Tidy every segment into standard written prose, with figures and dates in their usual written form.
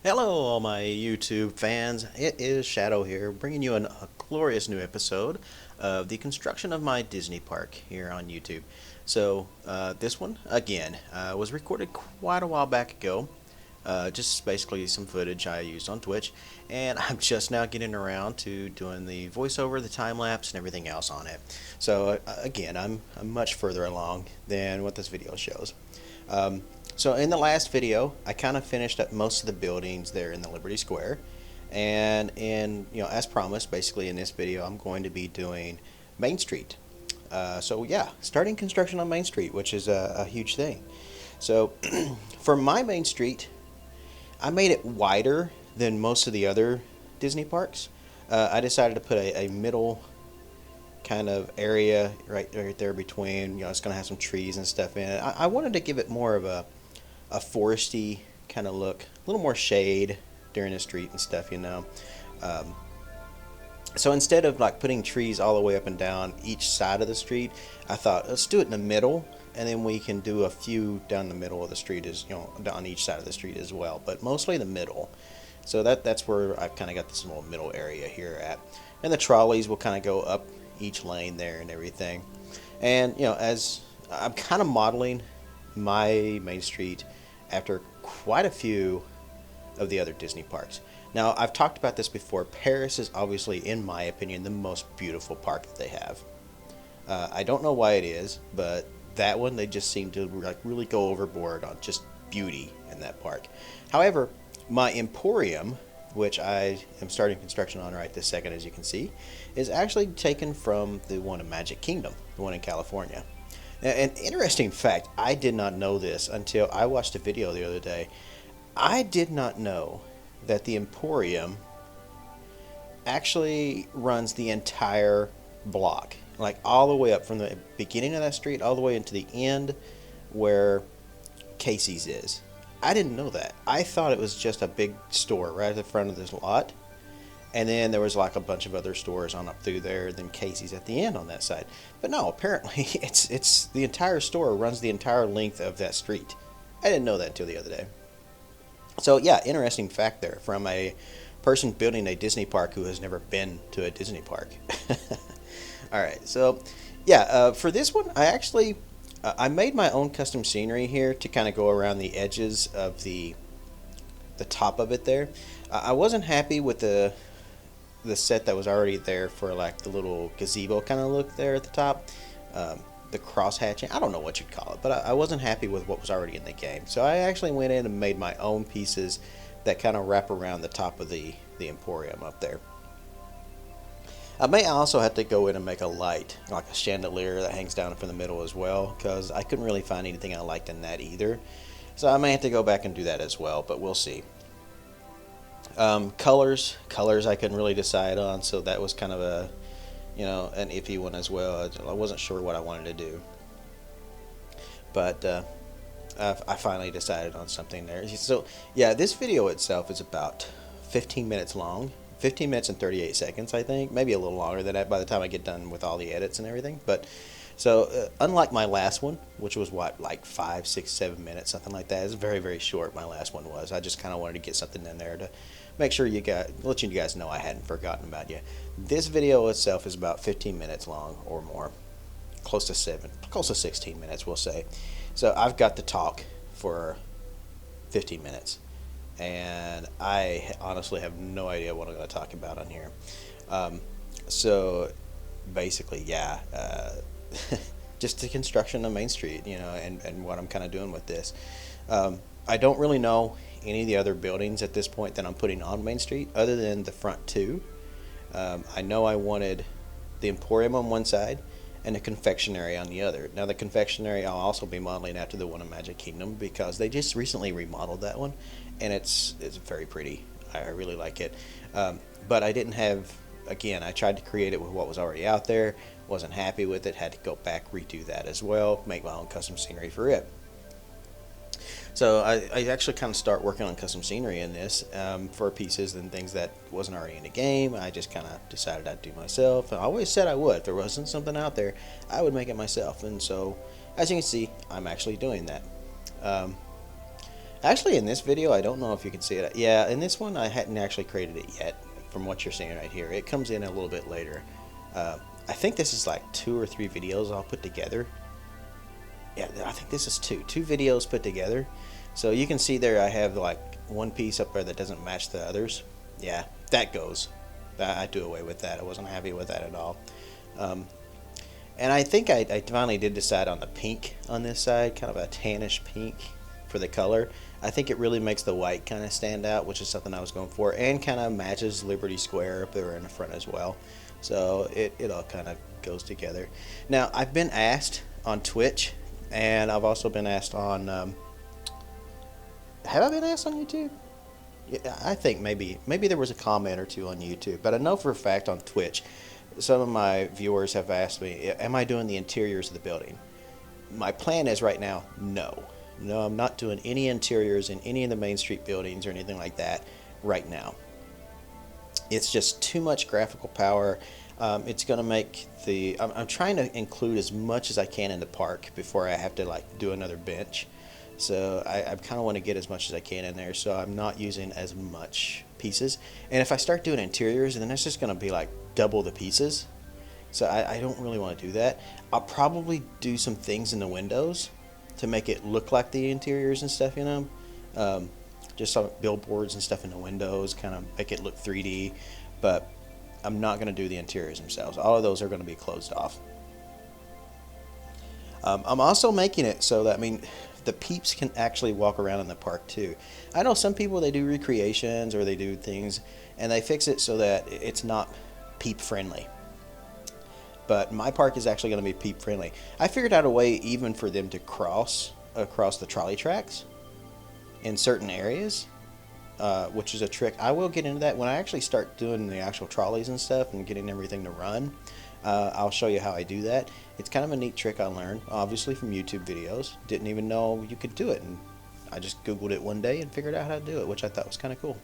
Hello, all my YouTube fans. It is Shadow here, bringing you a glorious new episode of the construction of my Disney park here on YouTube. This one, again, was recorded quite a while back ago. Just basically some footage I used on Twitch, and I'm just now getting around to doing the voiceover, the time lapse, and everything else on it. Again, I'm much further along than what this video shows. So in the last video, I kind of finished up most of the buildings there in the Liberty Square, and as promised, basically in this video, I'm going to be doing Main Street. Starting construction on Main Street, which is a huge thing. So for my Main Street, I made it wider than most of the other Disney parks. I decided to put a middle kind of area right there between. It's going to have some trees and stuff in it. I wanted to give it more of a foresty kind of look, a little more shade during the street and stuff. So instead of like putting trees all the way up and down each side of the street, I thought let's do it in the middle, and then we can do a few down the middle of the street, on each side of the street as well, but mostly the middle. So that's where I've kind of got this little middle area here at, and the trolleys will kind of go up each lane there and everything. And as I'm kind of modeling my Main Street after quite a few of the other Disney parks. Now, I've talked about this before. Paris is obviously, in my opinion, the most beautiful park that they have. I don't know why it is, but that one, they just seem to really go overboard on just beauty in that park. However, my Emporium, which I am starting construction on right this second, as you can see, is actually taken from the one in Magic Kingdom, the one in California. An interesting fact, I did not know this until I watched a video the other day. I did not know that the Emporium actually runs the entire block, like all the way up from the beginning of that street all the way into the end where Casey's is. I didn't know that. I thought it was just a big store right at the front of this lot, and then there was like a bunch of other stores on up through there, then Casey's at the end on that side. But no, apparently it's the entire store runs the entire length of that street. I didn't know that until the other day. So yeah, interesting fact there from a person building a Disney park who has never been to a Disney park. All right, so yeah, for this one, I made my own custom scenery here to kind of go around the edges of the top of it there. I wasn't happy with the set that was already there for like the little gazebo kind of look there at the top, the cross hatching. I don't know what you'd call it, but I wasn't happy with what was already in the game. So I actually went in and made my own pieces that kind of wrap around the top of the Emporium up there. I may also have to go in and make a light, like a chandelier that hangs down from the middle as well, because I couldn't really find anything I liked in that either. So I may have to go back and do that as well, but we'll see. Colors I couldn't really decide on, so that was kind of an iffy one as well. I wasn't sure what I wanted to do, but I finally decided on something there. So yeah, this video itself is about 15 minutes long, 15 minutes and 38 seconds, I think, maybe a little longer than that by the time I get done with all the edits and everything. But so unlike my last one, which was like 5, 6, 7 minutes, something like that, it's very, very short. My last one was. I just kind of wanted to get something in there to make sure let you guys know I hadn't forgotten about you. This video itself is about 15 minutes long or more, close to 16 minutes, we'll say. So I've got to talk for 15 minutes, and I honestly have no idea what I'm going to talk about on here. So basically, yeah, just the construction of Main Street, and what I'm kind of doing with this. I don't really know any of the other buildings at this point that I'm putting on Main Street other than the front two. I know I wanted the Emporium on one side and a confectionery on the other. Now the confectionery I'll also be modeling after the one in Magic Kingdom, because they just recently remodeled that one, and it's very pretty. I really like it. But I didn't have, again, I tried to create it with what was already out there, wasn't happy with it, had to go back, redo that as well, make my own custom scenery for it. So I actually kind of start working on custom scenery in this for pieces and things that wasn't already in the game. I just kind of decided I'd do myself. I always said I would. If there wasn't something out there, I would make it myself. And so, as you can see, I'm actually doing that. Actually, in this video, I don't know if you can see it. Yeah, in this one, I hadn't actually created it yet, from what you're seeing right here. It comes in a little bit later. I think this is like 2 or 3 videos all put together. Yeah, I think this is two videos put together. So you can see there I have like one piece up there that doesn't match the others. Yeah, that goes. I do away with that. I wasn't happy with that at all. And I think I finally did decide on the pink on this side, kind of a tannish pink for the color. I think it really makes the white kind of stand out, which is something I was going for, and kind of matches Liberty Square up there in the front as well. So it all kind of goes together. Now, I've been asked on Twitch, and I've also been asked on, have I been asked on YouTube? Yeah, I think maybe there was a comment or two on YouTube, but I know for a fact on Twitch, some of my viewers have asked me, am I doing the interiors of the building? My plan is right now, no. No, I'm not doing any interiors in any of the Main Street buildings or anything like that right now. It's just too much graphical power. It's going to make the... I'm trying to include as much as I can in the park before I have to like do another bench. So I kind of want to get as much as I can in there, so I'm not using as much pieces. And if I start doing interiors, then it's just going to be like double the pieces. So I don't really want to do that. I'll probably do some things in the windows to make it look like the interiors and stuff, you know. Just some billboards and stuff in the windows, kind of make it look 3D. But I'm not going to do the interiors themselves. All of those are going to be closed off. I'm also making it so that, I mean, the peeps can actually walk around in the park too. I know some people, they do recreations or they do things and they fix it so that it's not peep friendly. But my park is actually going to be peep friendly. I figured out a way even for them to cross across the trolley tracks in certain areas, which is a trick. I will get into that when I actually start doing the actual trolleys and stuff and getting everything to run. I'll show you how I do that. It's kind of a neat trick I learned, obviously from YouTube videos. Didn't even know you could do it, and I just Googled it one day and figured out how to do it, which I thought was kind of cool.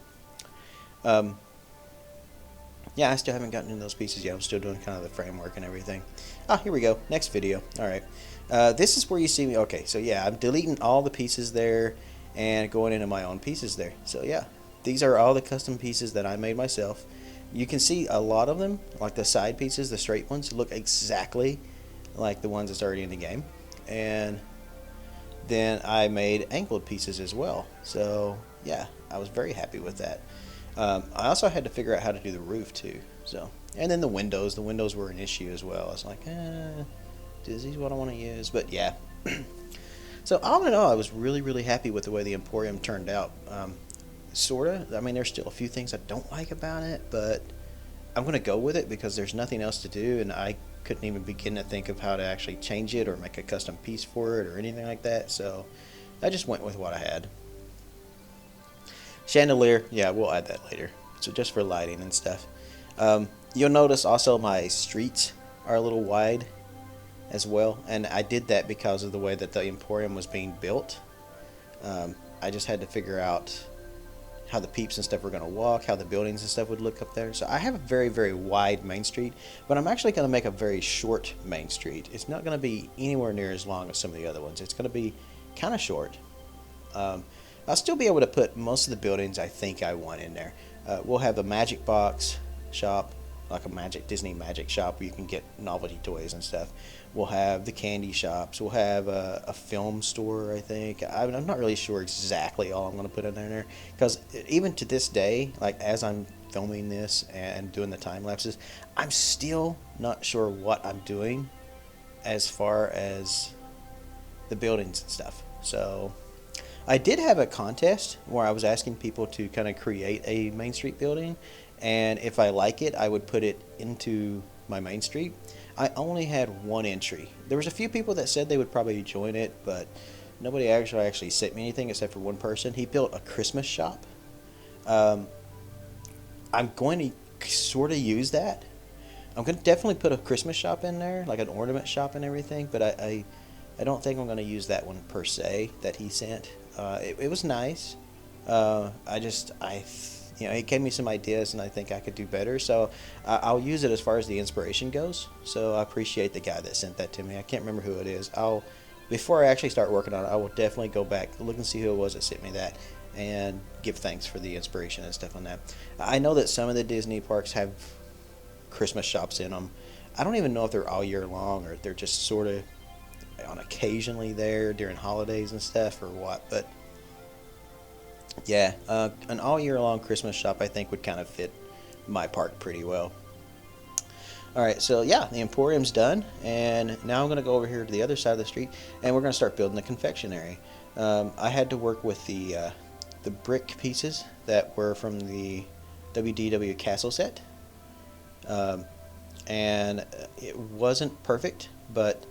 Yeah, I still haven't gotten into those pieces yet. I'm still doing kind of the framework and everything. Ah, here we go. Next video. All right. This is where you see me. Okay, so yeah, I'm deleting all the pieces there and going into my own pieces there. So yeah, these are all the custom pieces that I made myself. You can see a lot of them, like the side pieces, the straight ones, look exactly like the ones that's already in the game. And then I made angled pieces as well. So yeah, I was very happy with that. I also had to figure out how to do the roof too. So, and then the windows were an issue as well. I was like, this is what I want to use. But yeah. So all in all, I was really happy with the way the Emporium turned out. Sorta. I mean, there's still a few things I don't like about it, but I'm going to go with it because there's nothing else to do, and I couldn't even begin to think of how to actually change it or make a custom piece for it or anything like that. So I just went with what I had. Chandelier, yeah, we'll add that later. So just for lighting and stuff. You'll notice also my streets are a little wide as well, and I did that because of the way that the Emporium was being built. I just had to figure out how the peeps and stuff were going to walk, how the buildings and stuff would look up there. So I have a very wide Main Street, but I'm actually going to make a very short Main Street. It's not going to be anywhere near as long as some of the other ones. It's going to be kind of short. I'll still be able to put most of the buildings I think I want in there. We'll have a magic box shop, like a Disney magic shop where you can get novelty toys and stuff. We'll have the candy shops. We'll have a film store, I think. I'm not really sure exactly all I'm going to put in there, because even to this day, like as I'm filming this and doing the time lapses, I'm still not sure what I'm doing as far as the buildings and stuff. So I did have a contest where I was asking people to kind of create a Main Street building, and if I like it, I would put it into my Main Street. I only had one entry. There was a few people that said they would probably join it, but nobody actually sent me anything except for one person. He built a Christmas shop. I'm going to sort of use that. I'm going to definitely put a Christmas shop in there, like an ornament shop and everything, but I don't think I'm going to use that one per se that he sent. It was nice. He gave me some ideas, and I think I could do better. So I'll use it as far as the inspiration goes. So I appreciate the guy that sent that to me. I can't remember who it is. I'll before I actually start working on it, I will definitely go back, look and see who it was that sent me that, and give thanks for the inspiration and stuff on that. I know that some of the Disney parks have Christmas shops in them. I don't even know if they're all year long or if they're just sort of on occasionally there during holidays and stuff or what. But yeah, an all year long Christmas shop I think would kind of fit my park pretty well. All right, so yeah, the Emporium's done, and now I'm going to go over here to the other side of the street, and we're going to start building the confectionery. I had to work with the brick pieces that were from the WDW Castle set, and it wasn't perfect, but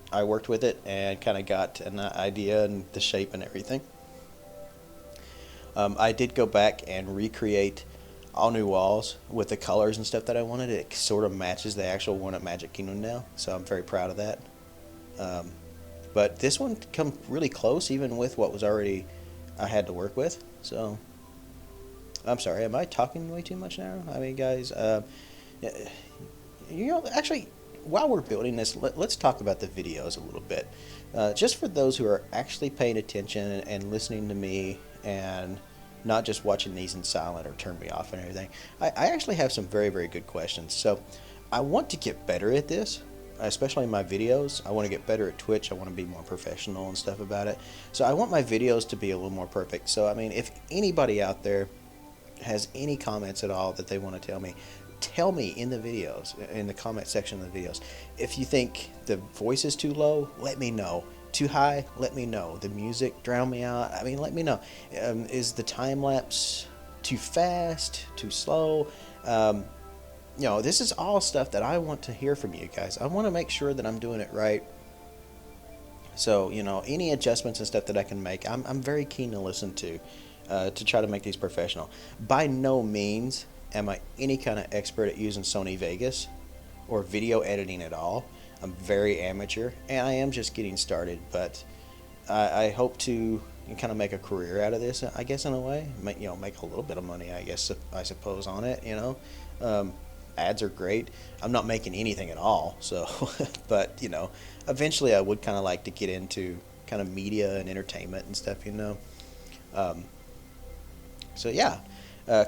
I worked with it and kind of got an idea and the shape and everything. I did go back and recreate all new walls with the colors and stuff that I wanted. It sort of matches the actual one at Magic Kingdom now, so I'm very proud of that. But this one come really close, even with what was already I had to work with. So I'm sorry, am I talking way too much now? I mean, guys, actually, while we're building this, let's talk about the videos a little bit. Just for those who are actually paying attention and listening to me and not just watching these in silent or turn me off and everything, I actually have some very, very good questions. So I want to get better at this, especially in my videos. I want to get better at Twitch. I want to be more professional and stuff about it. So I want my videos to be a little more perfect. So, I mean, if anybody out there has any comments at all that they want to tell me in the videos, in the comment section of the videos. If you think the voice is too low, let me know. Too high, let me know. The music drown me out. I mean, let me know. Is the time lapse too fast, too slow? This is all stuff that I want to hear from you guys. I want to make sure that I'm doing it right. So, any adjustments and stuff that I can make, I'm very keen to listen to try to make these professional. By no means am I any kind of expert at using Sony Vegas or video editing at all. I'm very amateur, and I am just getting started, but I hope to kind of make a career out of this, I guess, in a way. Make a little bit of money, I suppose, on it, Ads are great. I'm not making anything at all, so, but, eventually I would kind of like to get into kind of media and entertainment and stuff, So, yeah.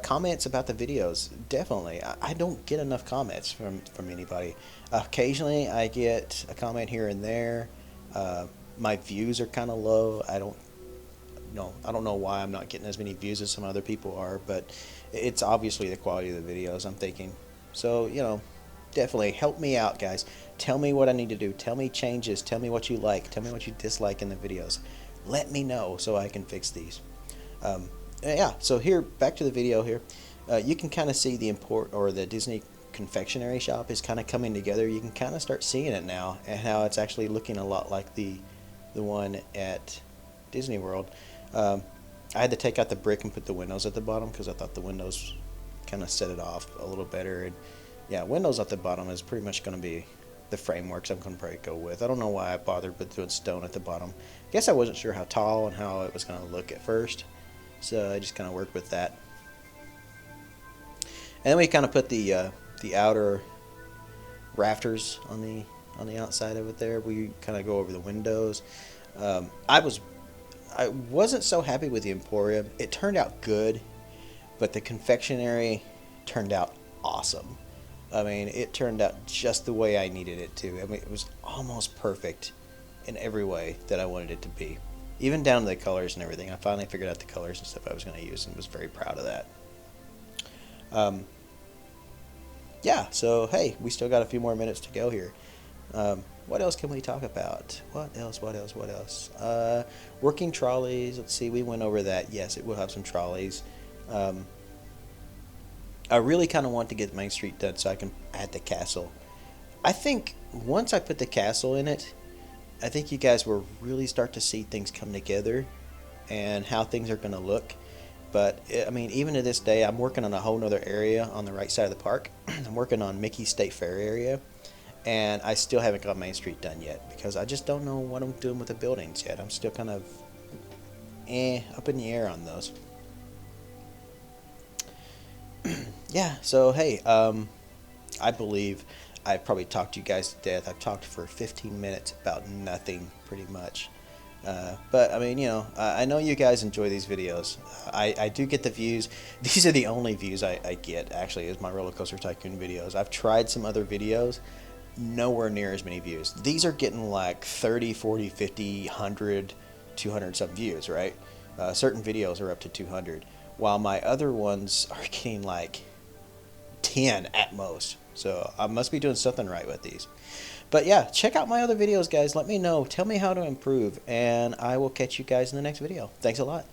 Comments about the videos, definitely. I don't get enough comments from anybody. Occasionally I get a comment here and there. My views are kind of low. I don't know why I'm not getting as many views as some other people are, but it's obviously the quality of the videos, I'm thinking. So, definitely help me out, guys. Tell me what I need to do. Tell me changes. Tell me what you like. Tell me what you dislike in the videos. Let me know so I can fix these. Yeah, so here, back to the video here. You can kind of see the Disney confectionery shop is kind of coming together. You can kind of start seeing it now, and how it's actually looking a lot like the one at Disney World. I had to take out the brick and put the windows at the bottom because I thought the windows kind of set it off a little better. And yeah, windows at the bottom is pretty much going to be the frameworks I'm going to probably go with. I don't know why I bothered with doing stone at the bottom. I guess I wasn't sure how tall and how it was going to look at first. So I just kind of worked with that. And then we kind of put the outer rafters on the outside of it there. We kind of go over the windows. I wasn't so happy with the Emporium. It turned out good, but the confectionery turned out awesome. I mean, it turned out just the way I needed it to. I mean, it was almost perfect in every way that I wanted it to be. Even down to the colors and everything. I finally figured out the colors and stuff I was going to use and was very proud of that. Yeah, so hey, we still got a few more minutes to go here. What else can we talk about? What else? Working trolleys. Let's see, we went over that. Yes, it will have some trolleys. I really kind of want to get Main Street done so I can add the castle. I think once I put the castle in it, I think you guys will really start to see things come together and how things are going to look. But, I mean, even to this day, I'm working on a whole other area on the right side of the park. I'm working on Mickey State Fair area, and I still haven't got Main Street done yet because I just don't know what I'm doing with the buildings yet. I'm still kind of up in the air on those. Yeah, so, hey, I believe I've probably talked you guys to death. I've talked for 15 minutes about nothing, pretty much. But I mean, I know you guys enjoy these videos. I do get the views. These are the only views I get, actually, is my Roller Coaster Tycoon videos. I've tried some other videos, nowhere near as many views. These are getting like 30, 40, 50, 100, 200 some views, right? Certain videos are up to 200, while my other ones are getting like 10 at most. So I must be doing something right with these. But yeah, check out my other videos, guys. Let me know. Tell me how to improve, and I will catch you guys in the next video. Thanks a lot.